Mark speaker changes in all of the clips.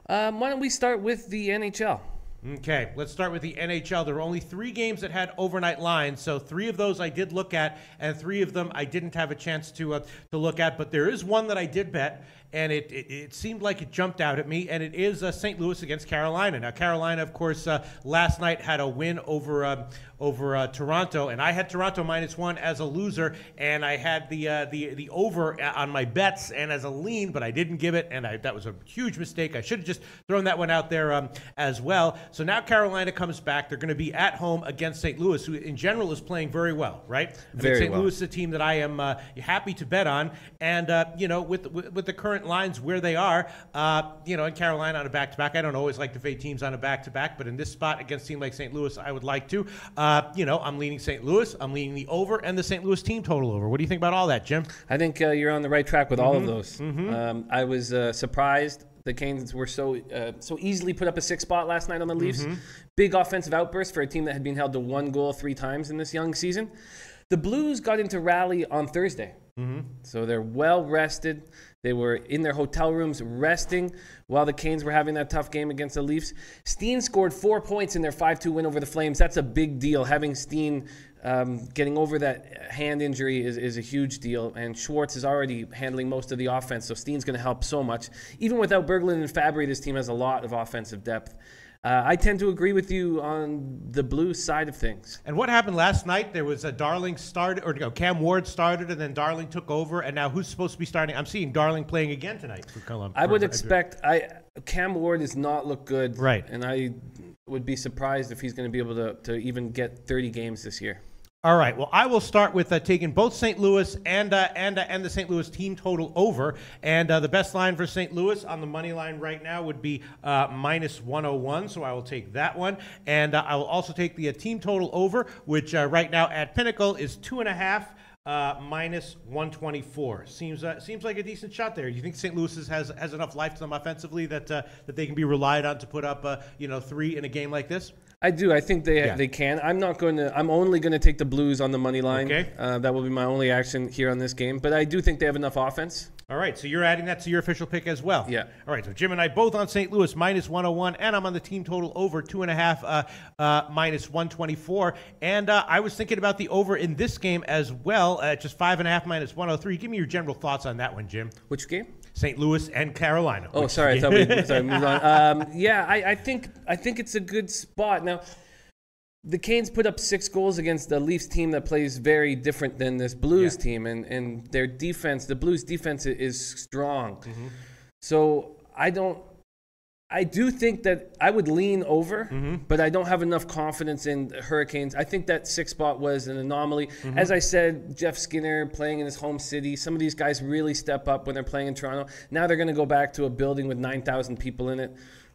Speaker 1: Why don't we start with the NHL?
Speaker 2: Okay, let's start with the NHL. There were only 3 games that had overnight lines, so 3 of those I did look at, and 3 of them I didn't have a chance to look at. But there is one that I did bet, and it seemed like it jumped out at me, and it is St. Louis against Carolina. Now, Carolina, of course, last night had a win over Toronto, and I had Toronto -1 as a loser, and I had the over on my bets and as a lean, but I didn't give it, and that was a huge mistake. I should have just thrown that one out there as well. So now Carolina comes back. They're going to be at home against St. Louis, who in general is playing very well, right? St. Louis is a team that I am happy to bet on, and with the current lines where they are, in Carolina on a back-to-back. I don't always like to fade teams on a back-to-back, but in this spot against a team like St. Louis, I would like to. I'm leaning St. Louis. I'm leaning the over and the St. Louis team total over. What do you think about all that, Jim?
Speaker 1: I think you're on the right track with all of those. I was surprised the Canes were so easily put up a 6 spot last night on the Leafs. Big offensive outburst for a team that had been held to 1 goal 3 times in this young season. The Blues got into rally on Thursday. So they're well rested. They were in their hotel rooms resting while the Canes were having that tough game against the Leafs. Steen scored 4 points in their 5-2 win over the Flames. That's a big deal. Having Steen getting over that hand injury is a huge deal. And Schwartz is already handling most of the offense, so Steen's going to help so much. Even without Berglund and Fabry, this team has a lot of offensive depth. I tend to agree with you on the Blues side of things.
Speaker 2: And what happened last night? There was a Darling started, Cam Ward started, and then Darling took over. And now who's supposed to be starting? I'm seeing Darling playing again tonight for Columbus.
Speaker 1: I would expect Cam Ward does not look good,
Speaker 2: right?
Speaker 1: And I would be surprised if he's going to be able to even get 30 games this year.
Speaker 2: All right. Well, I will start with taking both St. Louis and the St. Louis team total over. And the best line for St. Louis on the money line right now would be -101. So I will take that one. And I will also take the team total over, which right now at Pinnacle is 2.5. -124 seems like a decent shot there. You think St. Louis has enough life to them offensively that they can be relied on to put up 3 in a game like this?
Speaker 1: I do. I think they can. I'm only going to take the Blues on the money line.
Speaker 2: Okay.
Speaker 1: That will be my only action here on this game. But I do think they have enough offense.
Speaker 2: All right, so you're adding that to your official pick as well.
Speaker 1: Yeah.
Speaker 2: All right, so Jim and I both on St. Louis -101, and I'm on the team total over 2.5 -124. And I was thinking about the over in this game as well, just 5.5 -103. Give me your general thoughts on that one, Jim.
Speaker 1: Which game?
Speaker 2: St. Louis and Carolina.
Speaker 1: Oh, sorry, I thought we moved on. I think it's a good spot now. The Canes put up 6 goals against the Leafs team that plays very different than this Blues team, and their defense, the Blues defense is strong. So I do think that I would lean over, but I don't have enough confidence in the Hurricanes. I think that 6 spot was an anomaly. As I said, Jeff Skinner playing in his home city. Some of these guys really step up when they're playing in Toronto. Now they're going to go back to a building with 9,000 people in it.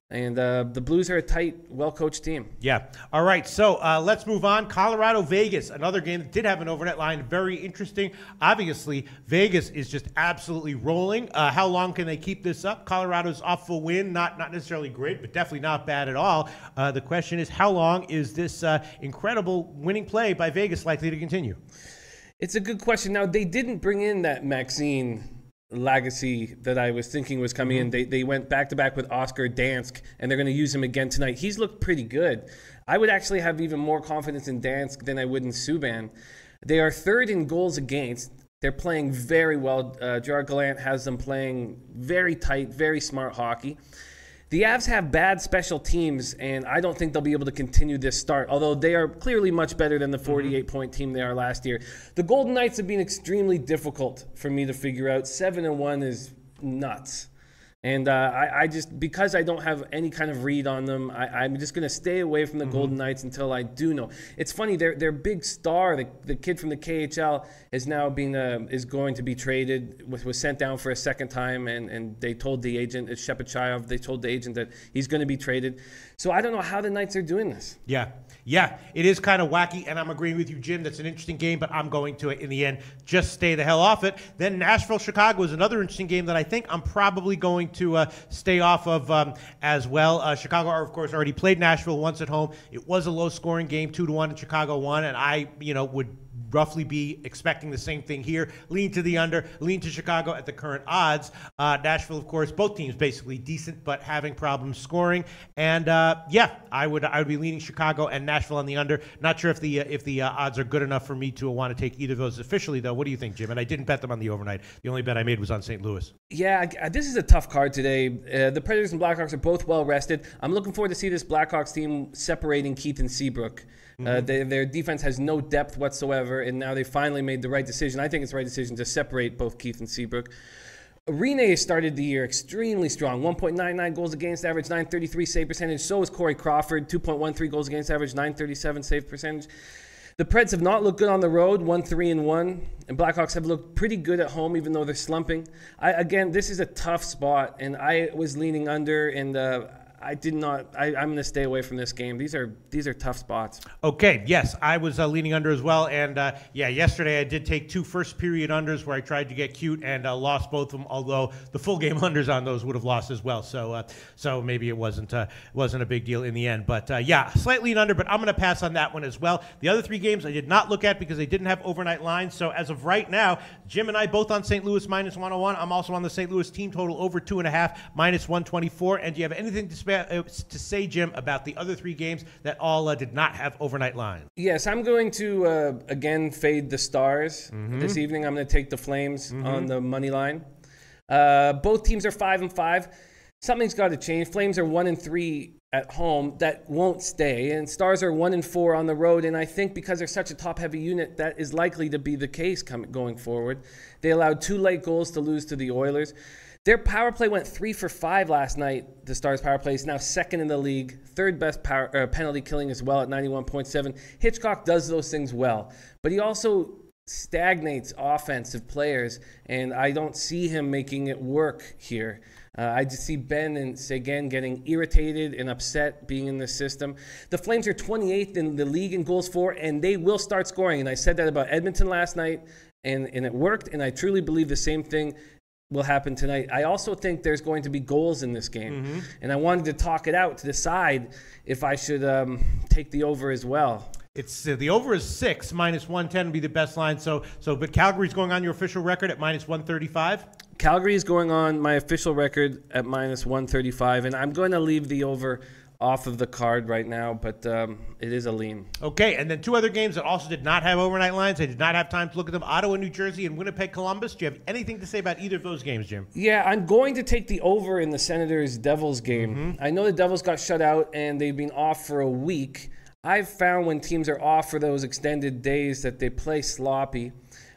Speaker 1: And the Blues are a tight, well-coached team.
Speaker 2: Yeah. All right, so let's move on. Colorado-Vegas, another game that did have an overnight line. Very interesting. Obviously, Vegas is just absolutely rolling. How long can they keep this up? Colorado's off a win. Not necessarily great, but definitely not bad at all. The question is, how long is this incredible winning play by Vegas likely to continue?
Speaker 1: It's a good question. Now, they didn't bring in that Maxine legacy that I was thinking was coming in. They went back-to-back with Oscar Dansk, and they're going to use him again tonight. He's looked pretty good. I would actually have even more confidence in Dansk than I would in Subban. They are 3rd in goals against. They're playing very well. Gerard Gallant has them playing very tight, very smart hockey. The Avs have bad special teams, and I don't think they'll be able to continue this start, although they are clearly much better than the 48-point team they are last year. The Golden Knights have been extremely difficult for me to figure out. 7-1 is nuts. And I just, because I don't have any kind of read on them, I'm just going to stay away from the Golden Knights until I do know. It's funny, their big star, the kid from the KHL, is now is going to be traded, was sent down for a second time, and they told the agent, it's Shepachayov, they told the agent that he's going to be traded. So I don't know how the Knights are doing this.
Speaker 2: Yeah, it is kind of wacky, and I'm agreeing with you, Jim. That's an interesting game, but I'm going to, in the end, just stay the hell off it. Then Nashville-Chicago is another interesting game that I think I'm probably going to stay off of as well. Chicago, of course, already played Nashville once at home. It was a low-scoring game, 2-1, and Chicago won, and I, would roughly be expecting the same thing here. Lean to the under, lean to Chicago at the current odds. Nashville, of course, both teams basically decent, but having problems scoring. And I would be leaning Chicago and Nashville on the under. Not sure if the odds are good enough for me to want to take either of those officially, though. What do you think, Jim? And I didn't bet them on the overnight. The only bet I made was on St. Louis.
Speaker 1: Yeah, this is a tough card today. The Predators and Blackhawks are both well rested. I'm looking forward to see this Blackhawks team separating Keith and Seabrook. Their defense has no depth whatsoever, and now they finally made the right decision. I think it's the right decision to separate both Keith and Seabrook. Rene started the year extremely strong. 1.99 goals against average, 933 save percentage. So is Corey Crawford, 2.13 goals against average, 937 save percentage. The Preds have not looked good on the road, 1-3-1, and Blackhawks have looked pretty good at home, even though they're slumping. Again, this is a tough spot, and I was leaning under, and I'm going to stay away from this game. These are tough spots.
Speaker 2: Okay, yes, I was leaning under as well. And, yesterday I did take 2 first-period unders where I tried to get cute and lost both of them, although the full-game unders on those would have lost as well. So maybe it wasn't a big deal in the end. But, slightly under, but I'm going to pass on that one as well. The other 3 games I did not look at because they didn't have overnight lines. So as of right now, Jim and I both on St. Louis minus 101. I'm also on the St. Louis team total over 2.5, minus 124. And do you have anything to say, Jim, about the other 3 games that all did not have overnight lines?
Speaker 1: Yes, I'm going to, again, fade the Stars. This evening I'm going to take the Flames on the money line. Both teams are 5-5. Something's got to change. Flames are 1-3 at home. That won't stay. And Stars are 1-4 on the road. And I think because they're such a top-heavy unit, that is likely to be the case going forward. They allowed 2 late goals to lose to the Oilers. Their power play went 3 for 5 last night. The Stars' power play is now second in the league, third best penalty killing as well at 91.7. Hitchcock does those things well, but he also stagnates offensive players, and I don't see him making it work here. I just see Ben and Seguin getting irritated and upset being in the system. The Flames are 28th in the league in goals for, and they will start scoring. And I said that about Edmonton last night, and it worked, and I truly believe the same thing will happen tonight. I also think there's going to be goals in this game, and I wanted to talk it out to decide if I should take the over as well.
Speaker 2: It's the over is 6, minus 110 would be the best line. But Calgary's going on your official record at minus 135.
Speaker 1: Calgary is going on my official record at minus 135, and I'm going to leave the over off of the card right now, but it is a lean.
Speaker 2: Okay, and then 2 other games that also did not have overnight lines. I did not have time to look at them. Ottawa, New Jersey, and Winnipeg, Columbus. Do you have anything to say about either of those games, Jim?
Speaker 1: Yeah, I'm going to take the over in the Senators-Devils game. I know the Devils got shut out, and they've been off for a week. I've found when teams are off for those extended days that they play sloppy.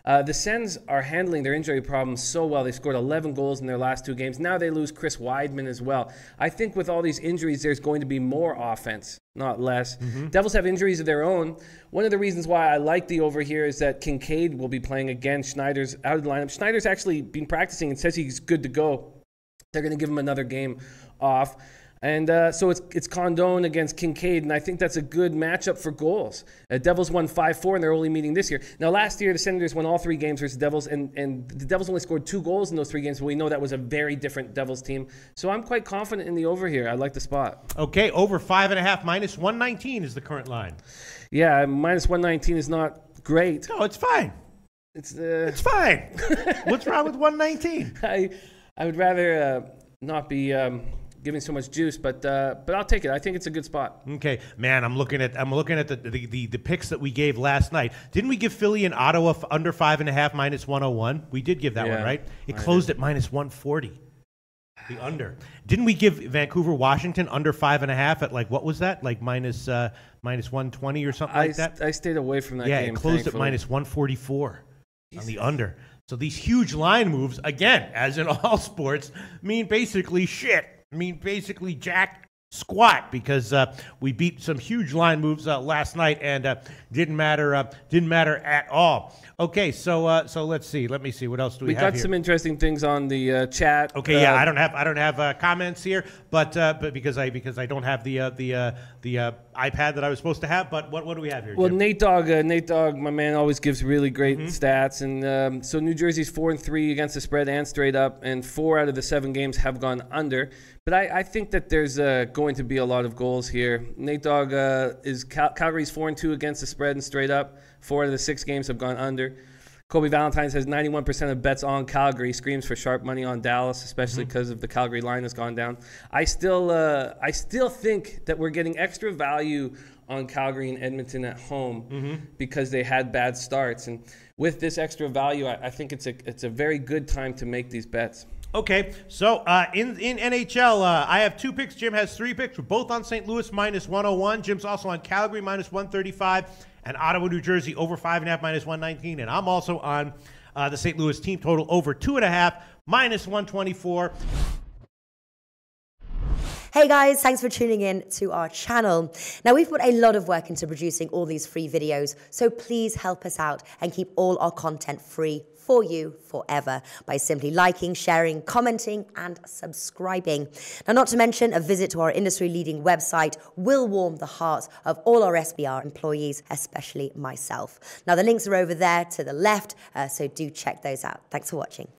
Speaker 1: The Sens are handling their injury problems so well. They scored 11 goals in their last 2 games. Now they lose Chris Weidman as well. I think with all these injuries, there's going to be more offense, not less. Devils have injuries of their own. One of the reasons why I like the over here is that Kincaid will be playing again. Schneider's out of the lineup. Schneider's actually been practicing and says he's good to go. They're going to give him another game off. And so it's Condon against Kincaid, and I think that's a good matchup for goals. Devils won 5-4 in their only meeting this year. Now, last year, the Senators won all 3 games versus Devils, and the Devils only scored 2 goals in those 3 games, but we know that was a very different Devils team. So I'm quite confident in the over here. I like the spot.
Speaker 2: Okay, over 5.5, minus 119 is the current line.
Speaker 1: Yeah, minus 119 is not great.
Speaker 2: No, it's fine. It's fine. What's wrong with 119?
Speaker 1: I would rather not be giving so much juice, but I'll take it. I think it's a good spot.
Speaker 2: Okay, man, I'm looking at the picks that we gave last night. Didn't we give Philly and Ottawa under 5.5 minus 101? We did give that one, right? It closed at minus 140. The under. Didn't we give Vancouver Washington under 5.5 at what was that? Minus 120 or something like that?
Speaker 1: I stayed away from that game.
Speaker 2: Yeah, it closed
Speaker 1: thankfully.
Speaker 2: at minus 144 on the under. So these huge line moves, again, as in all sports, mean basically shit. Basically jack squat, because we beat some huge line moves last night and didn't matter at all. Okay, so let's see. Let me see. What else do we have here?
Speaker 1: We got some interesting things on the chat.
Speaker 2: Okay, I don't have comments here, but because I don't have the iPad that I was supposed to have. But what do we have here, Jim?
Speaker 1: Well, Nate Dogg, my man, always gives really great stats, and so New Jersey's 4-3 against the spread and straight up, and 4 out of the 7 games have gone under. But I think that there's going to be a lot of goals here. Nate Dogg is Calgary's 4-2 against the spread and straight up. 4 out of the 6 games have gone under. Kobe Valentine has 91% of bets on Calgary. Screams for sharp money on Dallas, especially because of the Calgary line has gone down. I still think that we're getting extra value on Calgary and Edmonton at home because they had bad starts. And with this extra value, I think it's a very good time to make these bets.
Speaker 2: Okay, so in NHL, I have 2 picks. Jim has 3 picks. We're both on St. Louis minus 101. Jim's also on Calgary minus 135 and Ottawa, New Jersey over 5.5 minus 119. And I'm also on the St. Louis team total over 2.5 minus 124.
Speaker 3: Hey guys, thanks for tuning in to our channel. Now, we've put a lot of work into producing all these free videos, so please help us out and keep all our content free for you forever by simply liking, sharing, commenting, and subscribing. Now, not to mention, a visit to our industry-leading website will warm the hearts of all our SBR employees, especially myself. Now, the links are over there to the left, so do check those out. Thanks for watching.